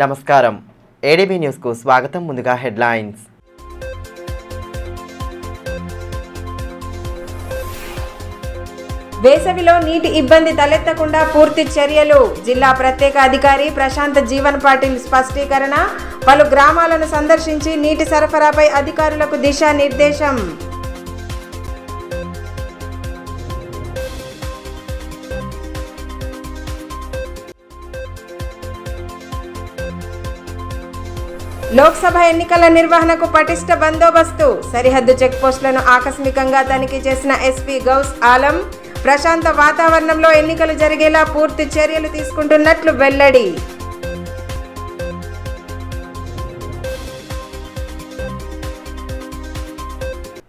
నమస్కారం ADB news కు స్వాగతం. ముందుగా హెడ్లైన్స్. వేసవిలో నీటి ఇబ్బంది తలెత్తకుండా పూర్తి చర్యలు. జిల్లా ప్రత్యేక అధికారి ప్రశాంత్ జీవన్ పాటిల్ స్పష్టీకరణ. పలు గ్రామాలను సందర్శించి నీటి సరఫరాపై అధికారులకు దిశానిర్దేశం. లోక్సభ ఎన్నికల నిర్వహణకు పటిష్ట బందోబస్తు. సరిహద్దు చెక్పోస్టులను ఆకస్మికంగా తనిఖీ చేసిన ఎస్పీ గౌస్ ఆలం. ప్రశాంత వాతావరణంలో ఎన్నికలు జరిగేలా పూర్తి చర్యలు తీసుకుంటున్నట్లు వెల్లడి.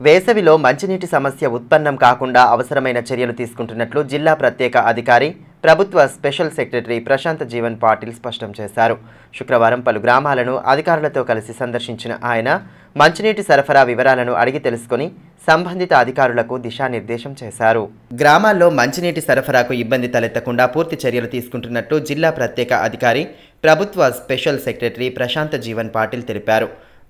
వేసవిలో మంచినీటి సమస్య ఉత్పన్నం కాకుండా అవసరమైన చర్యలు తీసుకుంటున్నట్లు జిల్లా ప్రత్యేక అధికారి ప్రభుత్వ స్పెషల్ సెక్రటరీ ప్రశాంత్ జీవన్ పాటిల్ స్పష్టం చేశారు. శుక్రవారం పలు గ్రామాలను అధికారులతో కలిసి సందర్శించిన ఆయన మంచినీటి సరఫరా వివరాలను అడిగి తెలుసుకుని సంబంధిత అధికారులకు దిశానిర్దేశం చేశారు. గ్రామాల్లో మంచినీటి సరఫరాకు ఇబ్బంది తలెత్తకుండా పూర్తి చర్యలు తీసుకుంటున్నట్లు జిల్లా ప్రత్యేక అధికారి ప్రభుత్వ స్పెషల్ సెక్రటరీ ప్రశాంత్ జీవన్ పాటిల్ తెలిపారు.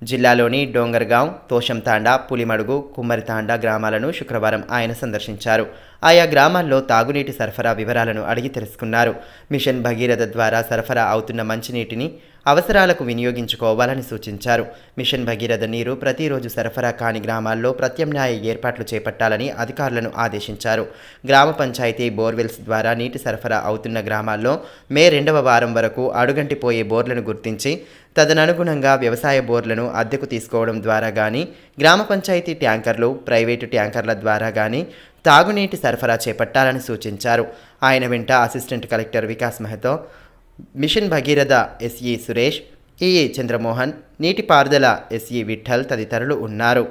జిల్లాలోని డోంగర్గాం, తోషంతాండా, పులిమడుగు, కుమ్మరితాండా గ్రామాలను శుక్రవారం ఆయన సందర్శించారు. ఆయా గ్రామాల్లో తాగునీటి సరఫరా వివరాలను అడిగి తెలుసుకున్నారు. మిషన్ భగీరథ ద్వారా సరఫరా అవుతున్న మంచినీటిని అవసరాలకు వినియోగించుకోవాలని సూచించారు. మిషన్ భగీరథ నీరు ప్రతిరోజు సరఫరా కాని గ్రామాల్లో ప్రత్యామ్నాయ ఏర్పాట్లు చేపట్టాలని అధికారులను ఆదేశించారు. గ్రామ పంచాయతీ బోర్వెల్స్ ద్వారా నీటి సరఫరా అవుతున్న గ్రామాల్లో మే 2వ వారం వరకు అడుగంటిపోయే బోర్లను గుర్తించి తదననుగుణంగా వ్యవసాయ బోర్లను అద్దెకు తీసుకోవడం ద్వారా కానీ, గ్రామ పంచాయతీ ట్యాంకర్లు, ప్రైవేటు ట్యాంకర్ల ద్వారా కానీ తాగునీటి సరఫరా చేపట్టాలని సూచించారు. ఆయన వెంట assistant collector Vikas Mehto, mission Bhagiratha SE Suresh, EE Chandramohan, నీటిపారుదల ఎస్ఈ విఠల్ తదితరులు ఉన్నారు.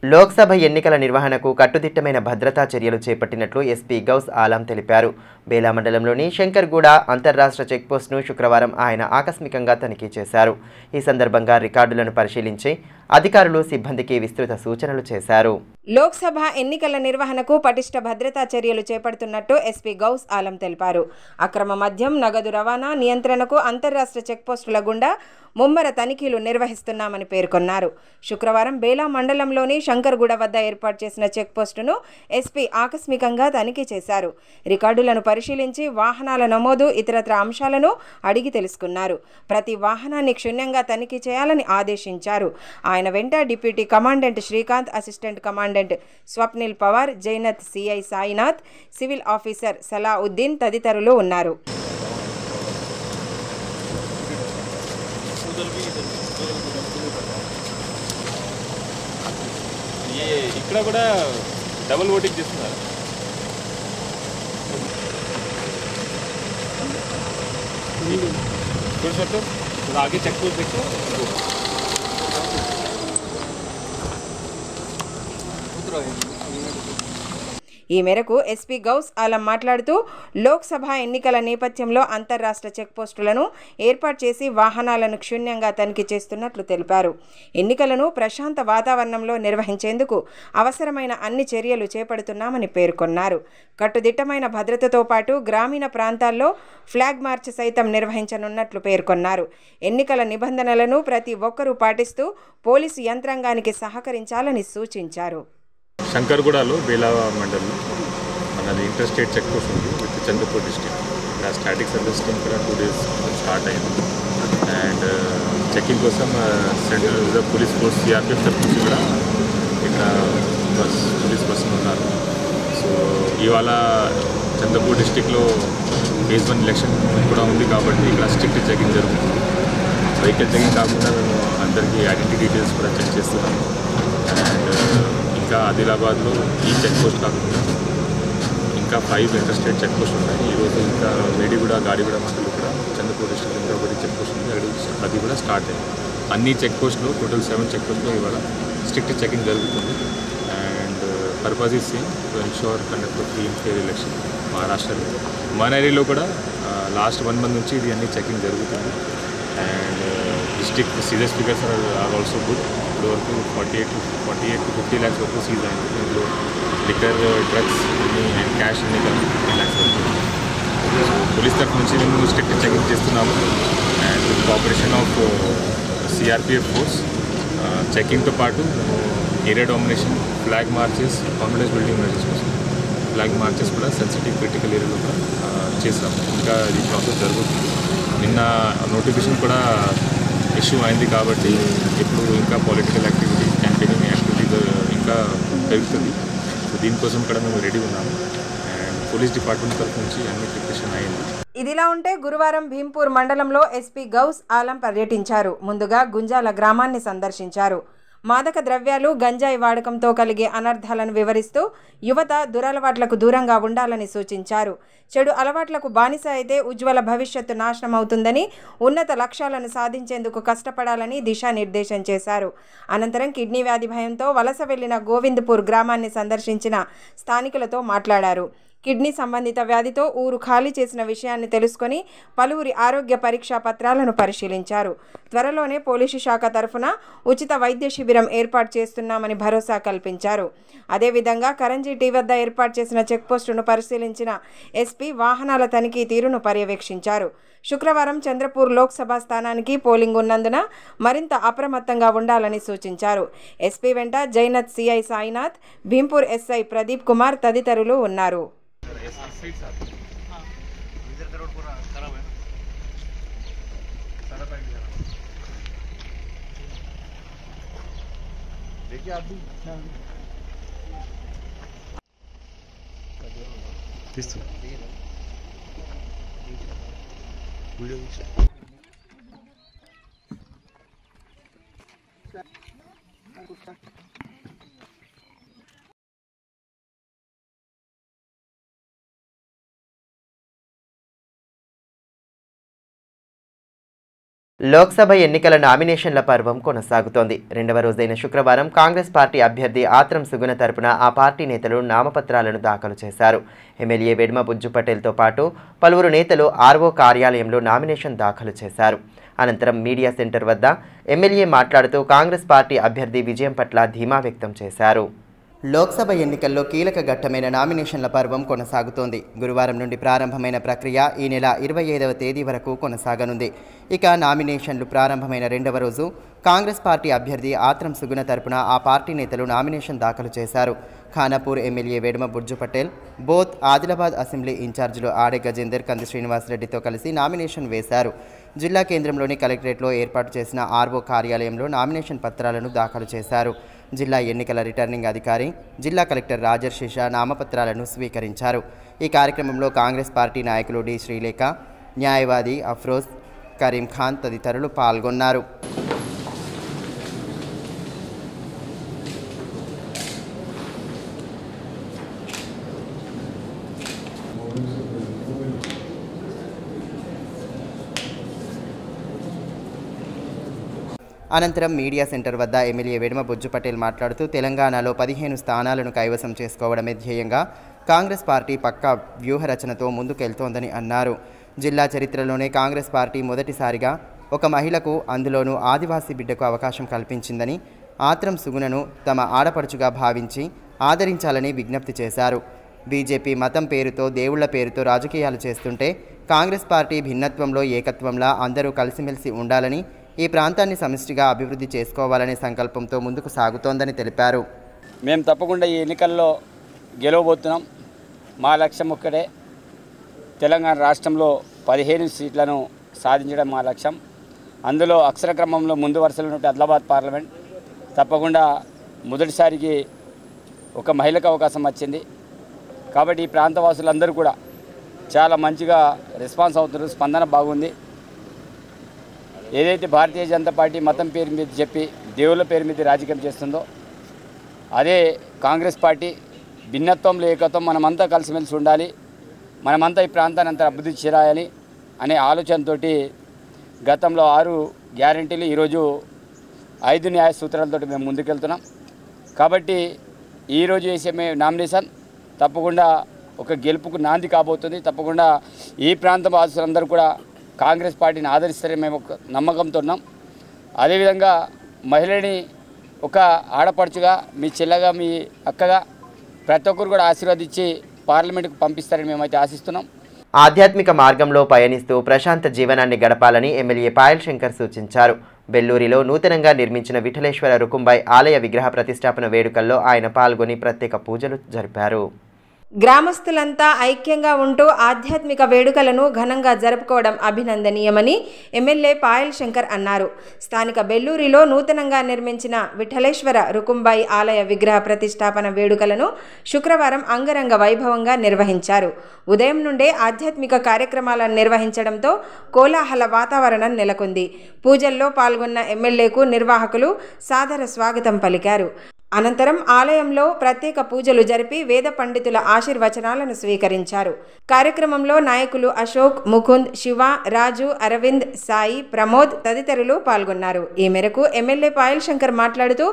లోక్సభ ఎన్నికల నిర్వహణకు కట్టుదిట్టమైన భద్రతా చర్యలు చేపట్టినట్లు ఎస్పీ గౌస్ ఆలం తెలిపారు. బేలా మండలంలోని శంకర్గూడ అంతర్రాష్ట్ర చెక్పోస్ట్ను శుక్రవారం ఆయన ఆకస్మికంగా తనిఖీ చేశారు. ఈ సందర్భంగా రికార్డులను పరిశీలించి అధికారులు సిబ్బందికి విస్తృత సూచనలు చేశారు. లోక్సభ ఎన్నికల నిర్వహణకు పటిష్ట భద్రతా చర్యలు చేపడుతున్నట్టు ఎస్పీ గౌస్ ఆలం తెలిపారు. అక్రమ మద్యం, నగదు రవాణా నియంత్రణకు అంతర్రాష్ట్ర చెక్పోస్టుల గుండా ముమ్మర తనిఖీలు నిర్వహిస్తున్నామని పేర్కొన్నారు. శుక్రవారం బేలా మండలంలోని శంకర్గూడ వద్ద ఏర్పాటు చేసిన చెక్పోస్టును ఎస్పీ ఆకస్మికంగా తనిఖీ చేశారు. రికార్డులను పరిశీలించి వాహనాల నమోదు, ఇతరత్ర అంశాలను అడిగి తెలుసుకున్నారు. ప్రతి వాహనాన్ని క్షుణ్ణంగా తనిఖీ చేయాలని ఆదేశించారు. ఆయన వెంట deputy commandant Srikanth, assistant commandant Swapnil Pawar, Jainath CI Sainath, civil officer Salahuddin తదితరులు ఉన్నారు. ఇక్కడ కూడా డబుల్ ఓటింగ్ చేస్తున్నారు. आगे चेक पोस्ट देखो. ఈ మేరకు ఎస్పీ గౌస్ ఆలం మాట్లాడుతూ లోక్సభ ఎన్నికల నేపథ్యంలో అంతర్రాష్ట్ర చెక్పోస్టులను ఏర్పాటు చేసి వాహనాలను క్షుణ్ణంగా తనిఖీ చేస్తున్నట్లు తెలిపారు. ఎన్నికలను ప్రశాంత వాతావరణంలో నిర్వహించేందుకు అవసరమైన అన్ని చర్యలు చేపడుతున్నామని పేర్కొన్నారు. కట్టుదిట్టమైన భద్రతతో పాటు గ్రామీణ ప్రాంతాల్లో ఫ్లాగ్ మార్చ్ సైతం నిర్వహించనున్నట్లు పేర్కొన్నారు. ఎన్నికల నిబంధనలను ప్రతి ఒక్కరూ పాటిస్తూ పోలీసు యంత్రాంగానికి సహకరించాలని సూచించారు. శంకర్గూడలో బేలా మండలంలో మనది ఇంటర్ స్టేట్ చెక్ పోస్ట్ ఉంది విత్ చంద్రపూర్ డిస్ట్రిక్ట్. ఇక్కడ స్టాటిక్ సర్వీస్ టీమ్ కూడా 2 days స్టార్ట్ అయింది. అండ్ చెకింగ్ కోసం central reserve police force CRPF తరఫు నుంచి కూడా ఇక్కడ పోలీస్ పర్సన్ ఉన్నారు. సో ఇవాళ చంద్రపూర్ డిస్ట్రిక్ట్లో ఫేజ్ 1 ఎలక్షన్ కూడా ఉంది కాబట్టి ఇక్కడ స్ట్రిక్ట్ చెకింగ్ జరుగుతుంది. వెహికల్ చెకింగ్ కాకుండా మేము అందరికీ ఐడెంటిటీ డీటెయిల్స్ కూడా చెక్ చేస్తున్నాము. అండ్ ఇంకా ఆదిలాబాద్లో ఈ చెక్ పోస్ట్ కాకుండా ఇంకా 5 ఇంటర్ స్టేట్ చెక్ పోస్ట్ ఉన్నాయి. ఈరోజు ఇంకా మేడిగూడ, గాడిగూడ మండలంలో కూడా చంద్రపూర్ డిస్ట్రిక్ట్ ఇంకా ఒకటి చెక్ పోస్ట్ ఉంది, అది కూడా స్టార్ట్ అయింది. అన్ని చెక్ పోస్టులు టోటల్ 7 చెక్ పోస్టులు ఇవాళ స్ట్రిక్ట్ చెకింగ్ జరుగుతుంది. And purpose is same to ensure conduct of free and fair election మహారాష్ట్రలో. మన ఏరియాలో కూడా లాస్ట్ 1 month నుంచి ఇది అన్ని చెకింగ్ జరుగుతుంది. And district serious figures are also good. ఇప్పుడు వరకు 48 to 50 lakhs వరకు సీజ్ అయింది. ఇందులో లిక్కర్, డ్రగ్స్ అన్ని అండ్ క్యాష్ అన్ని కలిపి 50 lakhs వరకు. పోలీస్ తరఫు నుంచి మేము స్ట్రిక్ట్ చెకింగ్ చేస్తున్నాము. And with cooperation of CRPF force చెకింగ్తో పాటు area domination, flag marches, confidence building measures కోసం ఫ్లాగ్ మార్చెస్ కూడా సెన్సిటివ్ క్రిటికల్ ఏరియాలో కూడా చేసాం. ఇంకా ఈ ప్రాసెస్ జరుగుతుంది. నిన్న నోటిఫికేషన్ కూడా ఇష్యూ అయింది కాబట్టి ఇప్పుడు ఇంకా పొలిటికల్ యాక్టివిటీ, క్యాంపెయినింగ్ యాక్టివిటీ ఇంకా పెరుగుతుంది. సో దీనికోసం కూడా మేము రెడీ ఉన్నాము. అండ్ పోలీస్ డిపార్ట్మెంట్ తరఫు నుంచి అన్ని ప్రిపరేషన్ అయింది. ఇదిలా ఉంటే గురువారం భీంపూర్ మండలంలో ఎస్పీ గౌస్ ఆలం పర్యటించారు. ముందుగా గుంజాల గ్రామాన్ని సందర్శించారు. మాదక ద్రవ్యాలు, గంజాయి వాడకంతో కలిగే అనర్థాలను వివరిస్తూ యువత దురలవాట్లకు దూరంగా ఉండాలని సూచించారు. చెడు అలవాట్లకు బానిస అయితే ఉజ్వల భవిష్యత్తు నాశనం అవుతుందని, ఉన్నత లక్ష్యాలను సాధించేందుకు కష్టపడాలని దిశానిర్దేశం చేశారు. అనంతరం కిడ్నీ వ్యాధి భయంతో వలస వెళ్లిన గోవిందపూర్ గ్రామాన్ని సందర్శించిన స్థానికులతో మాట్లాడారు. కిడ్నీ సంబంధిత వ్యాధితో ఊరు ఖాళీ చేసిన విషయాన్ని తెలుసుకొని పలువురి ఆరోగ్య పరీక్షా పత్రాలను పరిశీలించారు. త్వరలోనే పోలీసు శాఖ తరఫున ఉచిత వైద్య శిబిరం ఏర్పాటు చేస్తున్నామని భరోసా కల్పించారు. అదేవిధంగా కరంజీటీ వద్ద ఏర్పాటు చేసిన చెక్పోస్టును పరిశీలించిన ఎస్పీ వాహనాల తనిఖీ తీరును పర్యవేక్షించారు. శుక్రవారం చంద్రపూర్ లోక్సభ స్థానానికి పోలింగ్ ఉన్నందున మరింత అప్రమత్తంగా ఉండాలని సూచించారు. ఎస్పీ వెంట జైనత్ సిఐ సాయినాథ్, భీంపూర్ ఎస్ఐ ప్రదీప్ కుమార్ తదితరులు ఉన్నారు. లోక్సభ ఎన్నికల నామినేషన్ల పర్వం కొనసాగుతోంది. రెండవ రోజైన శుక్రవారం కాంగ్రెస్ పార్టీ అభ్యర్థి ఆత్రం సుగుణ తరపున ఆ పార్టీ నేతలు నామపత్రాలను దాఖలు చేశారు. ఎమ్మెల్యే వెడ్మ బుజ్జు పటేల్తో పాటు పలువురు నేతలు ఆర్ఓ కార్యాలయంలో నామినేషన్ దాఖలు చేశారు. అనంతరం మీడియా సెంటర్ వద్ద ఎమ్మెల్యే మాట్లాడుతూ కాంగ్రెస్ పార్టీ అభ్యర్థి విజయం పట్ల ధీమా వ్యక్తం చేశారు. లోక్సభ ఎన్నికల్లో కీలక ఘట్టమైన నామినేషన్ల పర్వం కొనసాగుతోంది. గురువారం నుండి ప్రారంభమైన ప్రక్రియ ఈ నెల 25వ తేదీ వరకు కొనసాగనుంది. ఇక నామినేషన్లు ప్రారంభమైన రెండవ రోజు కాంగ్రెస్ పార్టీ అభ్యర్థి ఆత్రం సుగుణ తరపున ఆ పార్టీ నేతలు నామినేషన్ దాఖలు చేశారు. Khanapur MLA Vedma Burju Patel, both Adilabad assembly ఇన్ఛార్జీలు ఆడే గజేందర్, కంది శ్రీనివాసరెడ్డితో కలిసి నామినేషన్ వేశారు. జిల్లా కేంద్రంలోని కలెక్టరేట్లో ఏర్పాటు చేసిన ఆర్ఓ కార్యాలయంలో నామినేషన్ పత్రాలను దాఖలు చేశారు. జిల్లా ఎన్నికల రిటర్నింగ్ అధికారి, జిల్లా కలెక్టర్ రాజర్షిష నామపత్రాలను స్వీకరించారు. ఈ కార్యక్రమంలో కాంగ్రెస్ పార్టీ నాయకులు డి శ్రీలేఖ, న్యాయవాది అఫ్రోజ్ కరీం ఖాన్ తదితరులు పాల్గొన్నారు. అనంతరం మీడియా సెంటర్ వద్ద ఎమ్మెల్యే వెడుమ బుజ్జు పటేల్ మాట్లాడుతూ తెలంగాణలో 15 స్థానాలను కైవసం చేసుకోవడమే ధ్యేయంగా కాంగ్రెస్ పార్టీ పక్కా వ్యూహరచనతో ముందుకెళ్తోందని అన్నారు. జిల్లా చరిత్రలోనే కాంగ్రెస్ పార్టీ మొదటిసారిగా ఒక మహిళకు, అందులోనూ ఆదివాసీ బిడ్డకు అవకాశం కల్పించిందని, ఆత్రం సుగుణను తమ ఆడపడుచుగా భావించి ఆదరించాలని విజ్ఞప్తి చేశారు. బీజేపీ మతం పేరుతో, దేవుళ్ల పేరుతో రాజకీయాలు చేస్తుంటే కాంగ్రెస్ పార్టీ భిన్నత్వంలో ఏకత్వంలా అందరూ కలిసిమెలిసి ఉండాలని, ఈ ప్రాంతాన్ని సమిష్టిగా అభివృద్ధి చేసుకోవాలనే సంకల్పంతో ముందుకు సాగుతోందని తెలిపారు. మేము తప్పకుండా ఈ ఎన్నికల్లో గెలవబోతున్నాం. మా లక్ష్యం ఒక్కటే, తెలంగాణ రాష్ట్రంలో 15 సీట్లను సాధించడం మా లక్ష్యం. అందులో అక్షరక్రమంలో ముందు వరుసలో ఉన్న ఆదిలాబాద్ పార్లమెంట్ తప్పకుండా మొదటిసారికి ఒక మహిళకు అవకాశం వచ్చింది. కాబట్టి ఈ ప్రాంతవాసులందరూ కూడా చాలా మంచిగా రెస్పాన్స్ అవుతున్నారు, స్పందన బాగుంది. ఏదైతే భారతీయ జనతా పార్టీ మతం పేరు మీద చెప్పి దేవుళ్ళ పేరు మీద రాజకీయం చేస్తుందో, అదే కాంగ్రెస్ పార్టీ భిన్నత్వంలో ఏకత్వం, మనమంతా కలిసిమెలిసి ఉండాలి, మనమంతా ఈ ప్రాంతాన్ని అంతా అభివృద్ధి చేయాలి అనే ఆలోచనతో గతంలో 6 గ్యారంటీలు, ఈరోజు 5 న్యాయ సూత్రాలతో మేము ముందుకెళ్తున్నాం. కాబట్టి ఈరోజు వేసే నామినేషన్ తప్పకుండా ఒక గెలుపుకు నాంది కాబోతుంది. తప్పకుండా ఈ ప్రాంత వాసులందరూ కూడా కాంగ్రెస్ పార్టీని ఆదరిస్తారని మేము ఒక నమ్మకంతో ఉన్నాం. అదేవిధంగా మహిళని ఒక ఆడపడుచుగా, మీ చెల్లెగా, మీ అక్కగా ప్రతి ఒక్కరు కూడా ఆశీర్వదించి పార్లమెంటుకు పంపిస్తారని మేమైతే ఆశిస్తున్నాం. ఆధ్యాత్మిక మార్గంలో పయనిస్తూ ప్రశాంత జీవనాన్ని గడపాలని ఎమ్మెల్యే పాయల్ శంకర్ సూచించారు. బెల్లూరిలో నూతనంగా నిర్మించిన విఠలేశ్వర రుకుంబాయ్ ఆలయ విగ్రహ ప్రతిష్టాపన వేడుకల్లో ఆయన పాల్గొని ప్రత్యేక పూజలు జరిపారు. గ్రామస్తులంతా ఐక్యంగా ఉంటూ ఆధ్యాత్మిక వేడుకలను ఘనంగా జరుపుకోవడం అభినందనీయమని ఎమ్మెల్యే పాయల్ శంకర్ అన్నారు. స్థానిక బెల్లూరిలో నూతనంగా నిర్మించిన విఠలేశ్వర రుకుంబాయి ఆలయ విగ్రహ ప్రతిష్టాపన వేడుకలను శుక్రవారం అంగరంగ వైభవంగా నిర్వహించారు. ఉదయం నుండే ఆధ్యాత్మిక కార్యక్రమాలను నిర్వహించడంతో కోలాహల వాతావరణం నెలకొంది. పూజల్లో పాల్గొన్న ఎమ్మెల్యేకు నిర్వాహకులు సాదర స్వాగతం పలికారు. అనంతరం ఆలయంలో ప్రత్యేక పూజలు జరిపి వేద పండితుల ఆశీర్వచనాలను స్వీకరించారు. కార్యక్రమంలో నాయకులు అశోక్, ముకుంద్, శివ, రాజు, అరవింద్, సాయి, ప్రమోద్ తదితరులు పాల్గొన్నారు. ఈ మేరకు ఎమ్మెల్యే పాయల్ శంకర్ మాట్లాడుతూ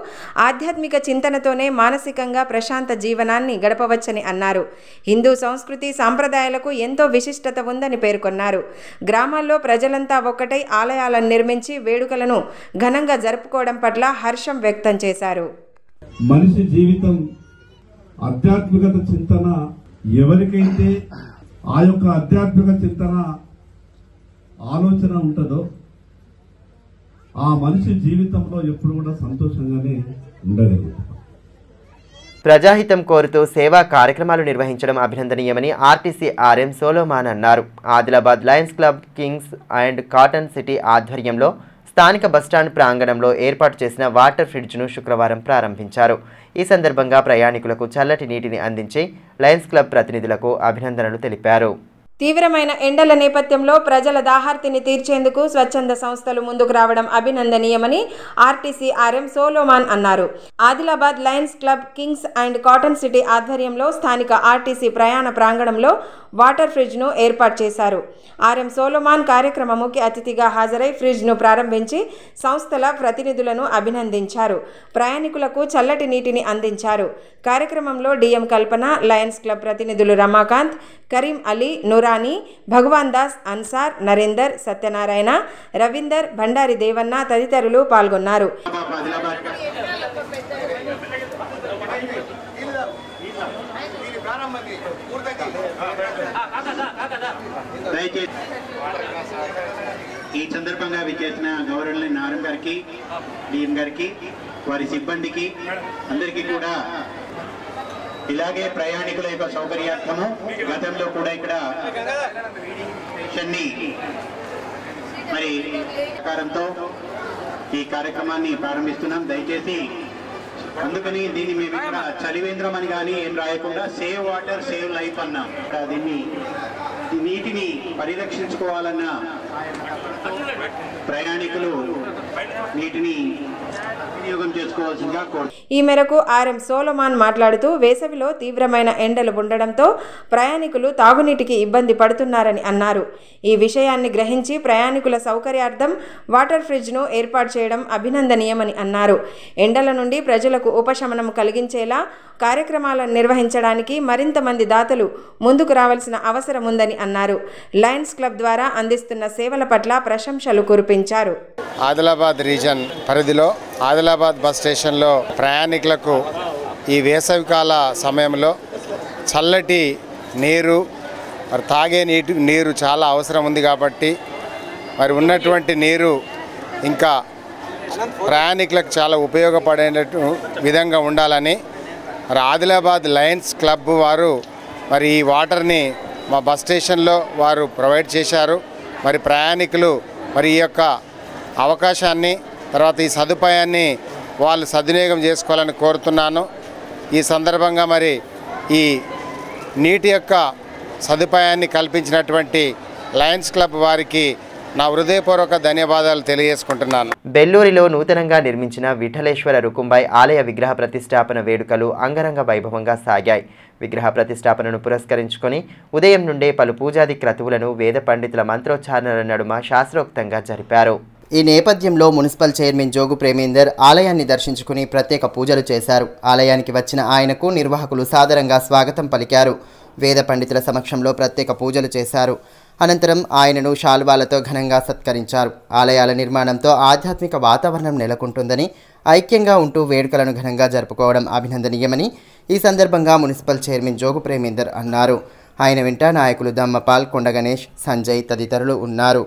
ఆధ్యాత్మిక చింతనతోనే మానసికంగా ప్రశాంత జీవనాన్ని గడపవచ్చని అన్నారు. హిందూ సంస్కృతి సాంప్రదాయాలకు ఎంతో విశిష్టత ఉందని పేర్కొన్నారు. గ్రామాల్లో ప్రజలంతా ఒక్కటై ఆలయాలను నిర్మించి వేడుకలను ఘనంగా జరుపుకోవడం పట్ల హర్షం వ్యక్తం చేశారు. మనిషి జీవితం ఆధ్యాత్మికత చింతన ఎవరికైతే ఆ యొక్క ఆధ్యాత్మిక చింతన ఆలోచన ఉంటుందో ఆ మనిషి జీవితంలో ఎప్పుడు కూడా సంతోషంగానే ఉండగలుగుతారు. ప్రజాహితం కోరుతూ సేవా కార్యక్రమాలు నిర్వహించడం అభినందనీయమని ఆర్టీసీ ఆర్ఎం సోలోమాన్ అన్నారు. Adilabad Lions club Kings and cotton city ఆధ్వర్యంలో స్థానిక బస్టాండ్ ప్రాంగణంలో ఏర్పాటు చేసిన వాటర్ ఫ్రిడ్జ్ను శుక్రవారం ప్రారంభించారు. ఈ సందర్భంగా ప్రయాణికులకు చల్లటి నీటిని అందించి లయన్స్ క్లబ్ ప్రతినిధులకు అభినందనలు తెలిపారు. తీవ్రమైన ఎండల నేపథ్యంలో ప్రజల దాహార్తిని తీర్చేందుకు స్వచ్ఛంద సంస్థలు ముందుకు రావడం అభినందనీయమని ఆర్టీసీ ఆర్ఎం సోలోమాన్ అన్నారు. Adilabad Lions club Kings and cotton city ఆధ్వర్యంలో స్థానిక ఆర్టీసీ ప్రయాణ ప్రాంగణంలో వాటర్ ఫ్రిడ్జ్ను ఏర్పాటు చేశారు. ఆర్ఎం సోలోమాన్ కార్యక్రమ ముఖ్య అతిథిగా హాజరై ఫ్రిడ్జ్ను ప్రారంభించి సంస్థల ప్రతినిధులను అభినందించారు. ప్రయాణికులకు చల్లటి నీటిని అందించారు. కార్యక్రమంలో డిఎం కల్పన, లయన్స్ క్లబ్ ప్రతినిధులు రమాకాంత్, కరీం అలీ, నురానీ, భగవాన్ దాస్, అన్సార్, నరేందర్, సత్యనారాయణ, రవీందర్, భండారి దేవన్న తదితరులు పాల్గొన్నారు. ఈ సందర్భంగా విచ్చేసిన గవర్నర్ నారాయణ గారికి, డిఎం గారికి, వారి సిబ్బందికి అందరికీ కూడా ఇలాగే ప్రయాణికుల యొక్క సౌకర్యార్థము గతంలో కూడా ఇక్కడ మరి సహకారంతో ఈ కార్యక్రమాన్ని ప్రారంభిస్తున్నాం. దయచేసి అందుకని దీన్ని మేము ఇక్కడ చలివేంద్రం అని కానీ ఏం రాయకుండా సేవ్ వాటర్ సేవ్ లైఫ్ అన్నాం. దీన్ని నీటిని పరిరక్షించుకోవాలన్న ప్రయాణికులు నీటిని వినియోగం చేసుకోవాల్సిందిగా కోరుతున్నాం. ఈ మేరకు ఆర్ఎం సోలోమాన్ మాట్లాడుతూ వేసవిలో తీవ్రమైన ఎండలు ఉండడంతో ప్రయాణికులు తాగునీటికి ఇబ్బంది పడుతున్నారని అన్నారు. ఈ విషయాన్ని గ్రహించి ప్రయాణికుల సౌకర్యార్థం వాటర్ ఫ్రిడ్జ్ను ఏర్పాటు చేయడం అభినందనీయమని అన్నారు. ఎండల నుండి ప్రజలకు ఉపశమనం కలిగించేలా కార్యక్రమాలను నిర్వహించడానికి మరింత మంది దాతలు ముందుకు రావాల్సిన అవసరం ఉందని అన్నారు. లయన్స్ క్లబ్ ద్వారా అందిస్తున్న సేవల పట్ల ప్రశంసలు కురిపించారు. ఆదిలాబాద్ రీజన్ పరిధిలో ఆదిలాబాద్ బస్ స్టేషన్లో ప్రయాణికులకు ఈ వేసవికాల సమయంలో చల్లటి నీరు, మరి తాగే నీరు చాలా అవసరం ఉంది కాబట్టి మరి ఉన్నటువంటి నీరు ఇంకా ప్రయాణికులకు చాలా ఉపయోగపడేటట్టు విధంగా ఉండాలని మరి ఆదిలాబాద్ లయన్స్ క్లబ్ వారు మరి ఈ వాటర్ని మా బస్ స్టేషన్లో వారు ప్రొవైడ్ చేశారు. మరి ప్రయాణికులు మరి ఈ యొక్క అవకాశాన్ని తర్వాత ఈ సదుపాయాన్ని వాళ్ళు సద్వినియోగం చేసుకోవాలని కోరుతున్నాను. ఈ సందర్భంగా మరి ఈ నీటి యొక్క సదుపాయాన్ని కల్పించినటువంటి లయన్స్ క్లబ్ వారికి నా హృదయపూర్వక ధన్యవాదాలు తెలియజేసుకుంటున్నాను. బెల్లూరిలో నూతనంగా నిర్మించిన విఠలేశ్వర రుకుంబాయ్ ఆలయ విగ్రహ ప్రతిష్టాపన వేడుకలు అంగరంగ వైభవంగా సాగాయి. విగ్రహ ప్రతిష్టాపనను పురస్కరించుకొని ఉదయం నుండే పలు పూజాది క్రతువులను వేద పండితుల మంత్రోచ్చారణల నడుమ శాస్త్రోక్తంగా జరిపారు. ఈ నేపథ్యంలో మున్సిపల్ చైర్మన్ జోగు ప్రేమేందర్ ఆలయాన్ని దర్శించుకుని ప్రత్యేక పూజలు చేశారు. ఆలయానికి వచ్చిన ఆయనకు నిర్వాహకులు సాదరంగా స్వాగతం పలికారు. వేద పండితుల సమక్షంలో ప్రత్యేక పూజలు చేశారు. అనంతరం ఆయనను శాల్వాలతో ఘనంగా సత్కరించారు. ఆలయాల నిర్మాణంతో ఆధ్యాత్మిక వాతావరణం నెలకొంటుందని, ఐక్యంగా ఉంటూ వేడుకలను ఘనంగా జరుపుకోవడం అభినందనీయమని ఈ సందర్భంగా మున్సిపల్ చైర్మన్ జోగు ప్రేమేందర్ అన్నారు. ఆయన వెంట నాయకులు దమ్మపాల్, కొండ గణేష్, సంజయ్ తదితరులు ఉన్నారు.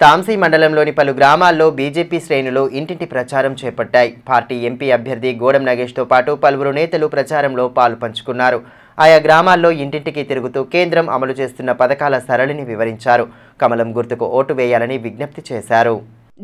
తాంసీ మండలంలోని పలు గ్రామాల్లో బీజేపీ శ్రేణులు ఇంటింటి ప్రచారం చేపట్టాయి. పార్టీ ఎంపీ అభ్యర్థి గోడం నగేష్తో పాటు పలువురు నేతలు ప్రచారంలో పాలు పంచుకున్నారు. ఆయా గ్రామాల్లో ఇంటింటికి తిరుగుతూ కేంద్రం అమలు చేస్తున్న పథకాల సరళిని వివరించారు. కమలం గుర్తుకు ఓటు వేయాలని విజ్ఞప్తి చేశారు.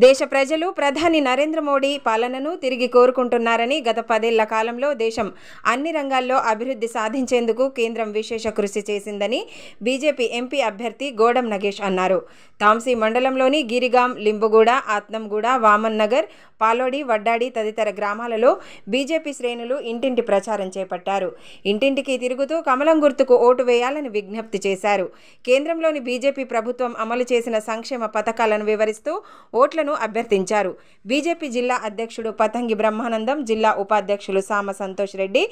దేశ ప్రజలు ప్రధాని నరేంద్ర మోడీ పాలనను తిరిగి కోరుకుంటున్నారని, గత 10 ఏళ్ల కాలంలో దేశం అన్ని రంగాల్లో అభివృద్ధి సాధించేందుకు కేంద్రం విశేష కృషి చేసిందని బీజేపీ ఎంపీ అభ్యర్థి గోడం నగేష్ అన్నారు. తాంసీ మండలంలోని గిరిగాం, లింబుగూడ, ఆత్నంగూడ, వామన్ నగర్, పాలోడి, వడ్డాడి తదితర గ్రామాలలో బీజేపీ శ్రేణులు ఇంటింటి ప్రచారం చేపట్టారు. ఇంటింటికి తిరుగుతూ కమలం గుర్తుకు ఓటు వేయాలని విజ్ఞప్తి చేశారు. కేంద్రంలోని బీజేపీ ప్రభుత్వం అమలు చేసిన సంక్షేమ పథకాలను వివరిస్తూ ఓట్లను అభ్యర్థించారు. బీజేపీ జిల్లా అధ్యక్షుడు పతంగి బ్రహ్మానందం, జిల్లా ఉపాధ్యక్షులు సామ సంతోష్ రెడ్డి,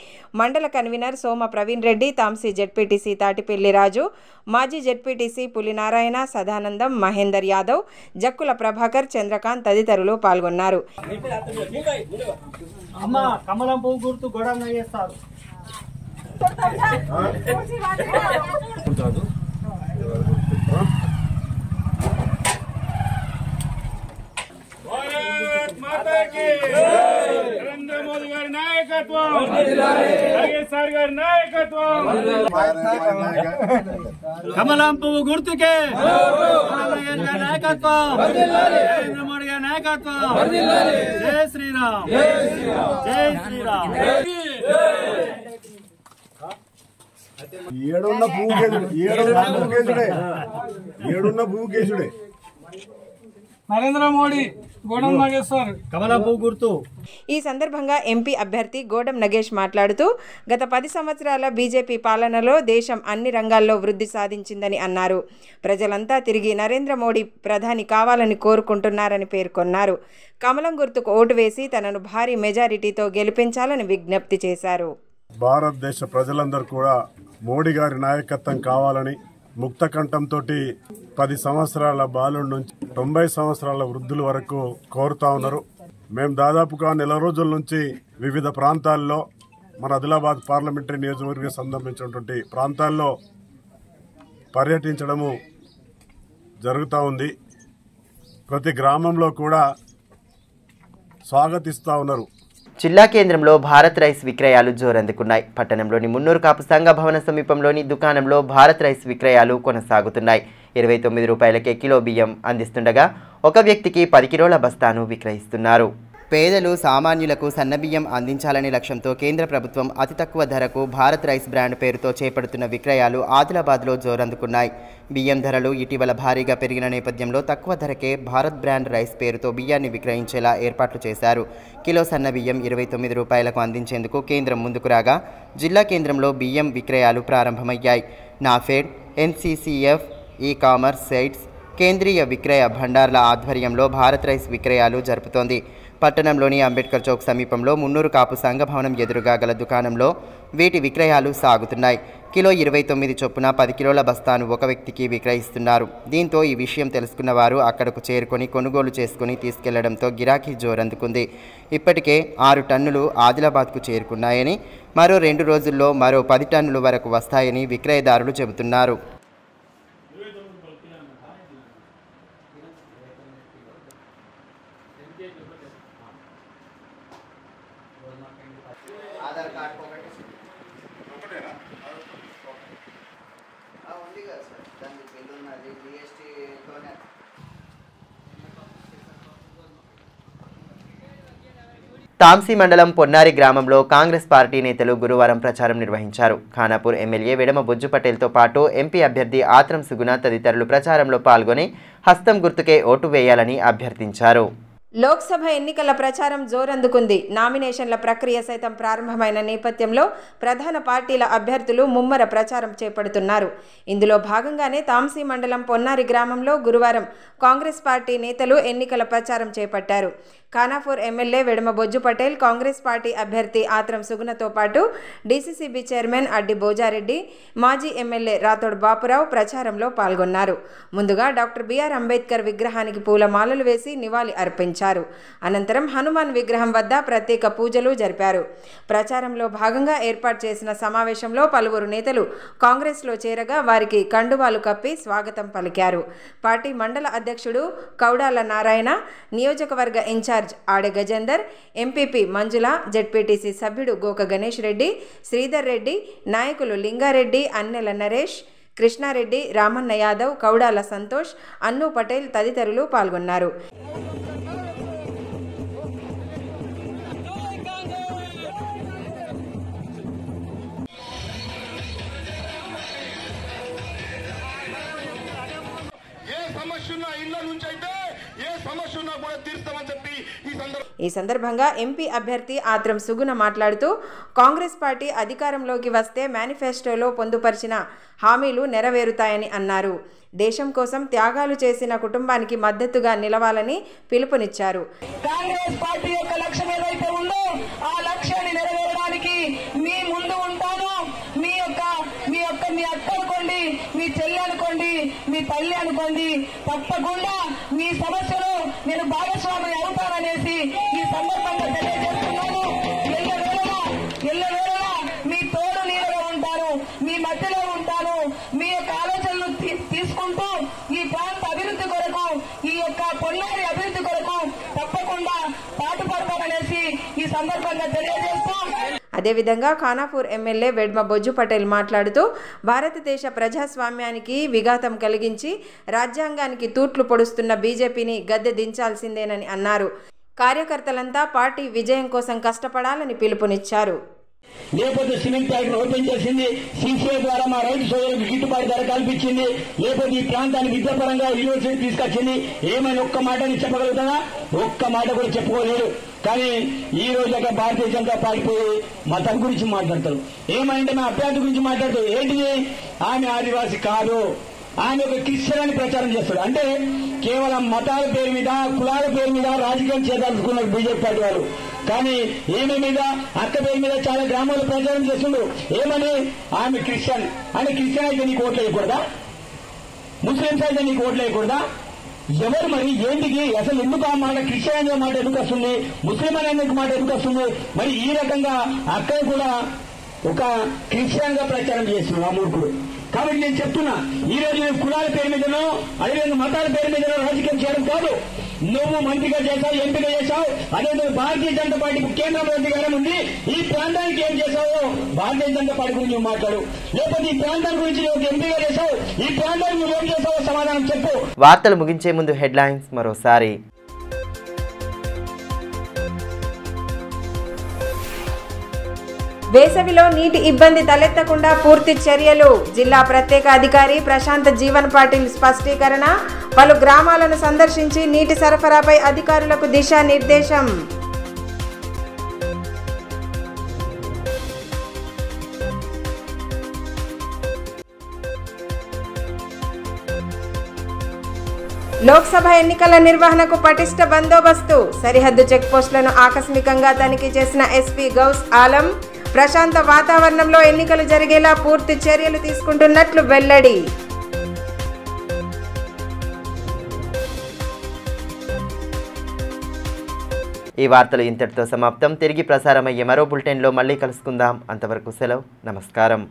మండల కన్వీనర్ సోమ ప్రవీణ్ రెడ్డి, తాంసీ జెడ్పీటీసీ తాటిపెల్లి రాజు, మాజీ జెడ్పీటీసీ పులినారాయణ, సదానందం, మహేందర్ యాదవ్, జక్కుల ప్రభాకర్, చంద్రకాంత్ తదితరులు పాల్గొన్నారు. కమలం పువ్వు గుర్తు గోడం నగేస్తారు. నరేంద్ర మోదీ గారి నాయకత్వం, నగేశ్వర్ గారి నాయకత్వం, కమలం పువ్వు గుర్తుకే నాయకత్వం, నరేంద్ర మోడీ గారి నాయకత్వం. జై శ్రీరామ్, జై శ్రీరామ్. ఏడున్న భూకేశుడే నరేంద్ర మోడీ, గోడం నగేశ్వర్, కమలం పువ్వు గుర్తు. ఈ సందర్భంగా ఎంపీ అభ్యర్థి గోడం నగేష్ మాట్లాడుతూ గత 10 సంవత్సరాల బీజేపీ పాలనలో దేశం అన్ని రంగాల్లో వృద్ధి సాధించిందని అన్నారు. ప్రజలంతా తిరిగి నరేంద్ర మోడీ ప్రధాని కావాలని కోరుకుంటున్నారని పేర్కొన్నారు. కమలం గుర్తుకు ఓటు వేసి తనను భారీ మెజారిటీతో గెలిపించాలని విజ్ఞప్తి చేశారు. భారతదేశ ప్రజలందరూ కూడా మోడీ గారి నాయకత్వం కావాలని ముక్త కంఠంతో 10 సంవత్సరాల బాలుడి నుంచి 90 సంవత్సరాల వృద్ధుల వరకు కోరుతా ఉన్నారు. మేము దాదాపుగా నెల రోజుల నుంచి వివిధ ప్రాంతాల్లో మన ఆదిలాబాద్ పార్లమెంటరీ నియోజకవర్గం సంబంధించినటువంటి ప్రాంతాల్లో పర్యటించడము జరుగుతూ ఉంది. ప్రతి గ్రామంలో కూడా స్వాగతిస్తూ ఉన్నారు. జిల్లా కేంద్రంలో భారత్ రైస్ విక్రయాలు జోరందుకున్నాయి. పట్టణంలోని మున్నూరు కాపు సంఘ భవన సమీపంలోని దుకాణంలో భారత్ రైస్ విక్రయాలు కొనసాగుతున్నాయి. 29 రూపాయలకే కిలో బియ్యం అందిస్తుండగా ఒక వ్యక్తికి 10 కిలోల బస్తాను విక్రయిస్తున్నారు. పేదలు సామాన్యులకు సన్నబియ్యం అందించాలనే లక్ష్యంతో కేంద్ర ప్రభుత్వం అతి తక్కువ ధరకు భారత్ రైస్ బ్రాండ్ పేరుతో చేపడుతున్న విక్రయాలు ఆదిలాబాద్లో జోరందుకున్నాయి. బియ్యం ధరలు ఇటీవల భారీగా పెరిగిన నేపథ్యంలో తక్కువ ధరకే భారత్ బ్రాండ్ రైస్ పేరుతో బియ్యాన్ని విక్రయించేలా ఏర్పాట్లు చేశారు. కిలో సన్న బియ్యం 29 రూపాయలకు అందించేందుకు కేంద్రం ముందుకు రాగా జిల్లా కేంద్రంలో బియ్యం విక్రయాలు ప్రారంభమయ్యాయి. NAFED, NCCF, e commerce sites, కేంద్రీయ విక్రయ భండార్ల ఆధ్వర్యంలో భారత్ రైస్ విక్రయాలు జరుపుతోంది. పట్టణంలోని అంబేద్కర్ చౌక్ సమీపంలో మున్నూరు కాపు సంఘ భవనం ఎదురుగా గల దుకాణంలో వీటి విక్రయాలు సాగుతున్నాయి. కిలో 29 చొప్పున 10 కిలోల బస్తాను ఒక వ్యక్తికి విక్రయిస్తున్నారు. దీంతో ఈ విషయం తెలుసుకున్న వారు అక్కడకు చేరుకొని కొనుగోలు చేసుకుని తీసుకెళ్లడంతో గిరాకీ జోరందుకుంది. ఇప్పటికే 6 టన్నులు ఆదిలాబాద్కు చేరుకున్నాయని, మరో 2 రోజుల్లో మరో 10 టన్నుల వరకు వస్తాయని విక్రయదారులు చెబుతున్నారు. తాంసీ మండలం పొన్నారి గ్రామంలో కాంగ్రెస్ పార్టీ నేతలు గురువారం ప్రచారం నిర్వహించారు. ఖానాపూర్ ఎమ్మెల్యే వెడమ బుజ్జు పటేల్తో పాటు ఎంపీ అభ్యర్థి ఆత్రం సుగుణ తదితరులు ప్రచారంలో పాల్గొని హస్తం గుర్తుకే ఓటు వేయాలని అభ్యర్థించారు. లోక్సభ ఎన్నికల ప్రచారం జోరందుకుంది. నామినేషన్ల ప్రక్రియ సైతం ప్రారంభమైన నేపథ్యంలో ప్రధాన పార్టీల అభ్యర్థులు ముమ్మర ప్రచారం చేపడుతున్నారు. ఇందులో భాగంగానే తాంసీ మండలం పొన్నారి గ్రామంలో గురువారం కాంగ్రెస్ పార్టీ నేతలు ఎన్నికల ప్రచారం చేపట్టారు. ఖానాపూర్ ఎమ్మెల్యే వెడమ బొజ్జు పటేల్, కాంగ్రెస్ పార్టీ అభ్యర్థి ఆత్రం సుగుణతో పాటు డీసీసీబీ చైర్మన్ అడ్డి బోజారెడ్డి, మాజీ ఎమ్మెల్యే రాథోడ్ బాపురావు ప్రచారంలో పాల్గొన్నారు. ముందుగా డాక్టర్ బిఆర్ అంబేద్కర్ విగ్రహానికి పూలమాలలు వేసి నివాళి అర్పించారు. నిర్వహించారు. అనంతరం హనుమాన్ విగ్రహం వద్ద ప్రత్యేక పూజలు జరిపారు. ప్రచారంలో భాగంగా ఏర్పాటు చేసిన సమావేశంలో పలువురు నేతలు కాంగ్రెస్లో చేరగా వారికి కండువాలు కప్పి స్వాగతం పలికారు. పార్టీ మండల అధ్యక్షుడు కౌడాల నారాయణ, నియోజకవర్గ ఇన్ఛార్జ్ ఆడె గజేందర్, ఎంపీపీ మంజుల, జెడ్పీటీసీ సభ్యుడు గోక గణేష్ రెడ్డి, శ్రీధర్ రెడ్డి, నాయకులు లింగారెడ్డి, అన్నెల నరేష్, కృష్ణారెడ్డి, రామన్న యాదవ్, కౌడాల సంతోష్, అన్ను పటేల్ తదితరులు పాల్గొన్నారు. ఈ సందర్భంగా ఎంపీ అభ్యర్థి ఆత్రం సుగుణ మాట్లాడుతూ కాంగ్రెస్ పార్టీ అధికారంలోకి వస్తే మేనిఫెస్టోలో పొందుపరిచిన హామీలు నెరవేరుతాయని అన్నారు. దేశం కోసం త్యాగాలు చేసిన కుటుంబానికి మద్దతుగా నిలవాలని పిలుపునిచ్చారు. కాంగ్రెస్ పార్టీ యొక్క లక్ష్యం ఏదైతే ఉందో ఆ లక్ష్యాన్ని నెరవేరడానికి మీ ముందు ఉంటాను. మీ అక్క అనుకోండి, మీ చెల్లి అనుకోండి, మీ తల్లి అనుకోండి, తప్పకుండా మీ సమస్యలో నేను భాగస్వామి అవుతాననేసి ఈ సందర్భంగా తెలియజేస్తున్నాను. ఎల్లవేళలా మీ తోడు నీడగా ఉంటాను, మీ మధ్యలో ఉంటాను. మీ యొక్క ఆలోచనలు తీసుకుంటూ ఈ ప్రాంత అభివృద్ధి కొరకు, ఈ యొక్క పొన్నారి అభివృద్ధి కొరకు తప్పకుండా పాటుపడతాననేసి ఈ సందర్భంగా తెలియజేస్తాం. అదేవిధంగా ఖానాపూర్ ఎమ్మెల్యే వెడ్మ బొజ్జు పటేల్ మాట్లాడుతూ భారతదేశ ప్రజాస్వామ్యానికి విఘాతం కలిగించి రాజ్యాంగానికి తూట్లు పొడుస్తున్న బీజేపీని గద్దె దించాల్సిందేనని అన్నారు. కార్యకర్తలంతా పార్టీ విజయం కోసం కష్టపడాలని పిలుపునిచ్చారు. లేకపోతే సిమెంట్ ఫ్యాక్టరీ ఓపెన్ చేసింది, సీసీఐ ద్వారా మా రైతు సోదరులకు గిట్టుబాటు ధర కల్పించింది, లేకపోతే ఈ ప్రాంతాన్ని విద్యాపరంగా యూనివర్సిటీ తీసుకొచ్చింది. ఏమైనా ఒక్క మాటని చెప్పగలుగుతారా? ఒక్క మాట కూడా చెప్పుకోలేరు. కానీ ఈ రోజు అక్కడ భారతీయ జనతా పార్టీ మతం గురించి మాట్లాడతారు. ఏమంటే మా అభ్యర్థి గురించి మాట్లాడతారు. ఏంటిది? ఆమె ఆదివాసి కాదు, ఆయన ఒక క్రిస్టియన్ అని ప్రచారం చేస్తాడు. అంటే కేవలం మతాల పేరు మీద, కులాల పేరు మీద రాజకీయం చేయాలనుకున్నారు బీజేపీ పార్టీ వారు. కానీ ఏమి మీద, అక్క పేరు మీద చాలా గ్రామాల్లో ప్రచారం చేస్తుండ్రు. ఏమని? ఆమె క్రిస్టియన్ అని. క్రిస్టియన్ అయితే నీకు ఓట్లు వేయకూడదా? ముస్లింస్ అయితే నీకు ఓట్లు వేయకూడదా? ఎవరు మరి ఏంటికి అసలు ఎందుకు ఆ మాట క్రిస్టియన్ అనే మాట ఎందుకు వస్తుంది, ముస్లిం అనే మాట ఎందుకు వస్తుంది? మరి ఈ రకంగా అక్కడ కూడా ఒక క్రిస్టియన్ గా ప్రచారం చేస్తున్నాడు ఆ మూర్ఖుడు. కాబట్టి నేను చెప్తున్నా, ఈ రోజు నువ్వు కులాల పేరు మీదనో అదేవిధంగా మతాల పేరు మీదనో రాజకీయం చేయడం కాదు. నువ్వు మంత్రిగా చేశావు, ఎంపీగా చేశావు, అదేవిధంగా భారతీయ జనతా పార్టీ కేంద్రంలో అధికారం ఉంది. ఈ ప్రాంతానికి ఏం చేశావో భారతీయ జనతా పార్టీ గురించి నువ్వు మాట్లాడు. లేకపోతే ఈ ప్రాంతం గురించి నువ్వు ఎంపీగా చేశావు, ఈ ప్రాంతానికి నువ్వు ఏం చేశావో సమాధానం చెప్పు. వార్తలు ముగించే ముందు హెడ్లైన్స్ మరోసారి. వేసవిలో నీటి ఇబ్బంది తలెత్తకుండా పూర్తి చర్యలు. జిల్లా ప్రత్యేక అధికారి ప్రశాంత్ జీవన్ పాటిల్ స్పష్టీకరణ. పలు గ్రామాలను సందర్శించి నీటి సరఫరాపై అధికారులకు దిశానిర్దేశం. లోక్సభ ఎన్నికల నిర్వహణకు పటిష్ట బందోబస్తు. సరిహద్దు చెక్పోస్టులను ఆకస్మికంగా తనిఖీ చేసిన ఎస్పీ గౌస్ ఆలం. ప్రశాంత వాతావరణంలో ఎన్నికలు జరిగేలా పూర్తి చర్యలు తీసుకుంటున్నట్లు వెల్లడి. ఈ వార్తలు ఇంతటితో సమాప్తం. తిరిగి ప్రసారమయ్యే మరో బులెటిన్లో మళ్ళీ కలుసుకుందాం. అంతవరకు సెలవు. నమస్కారం.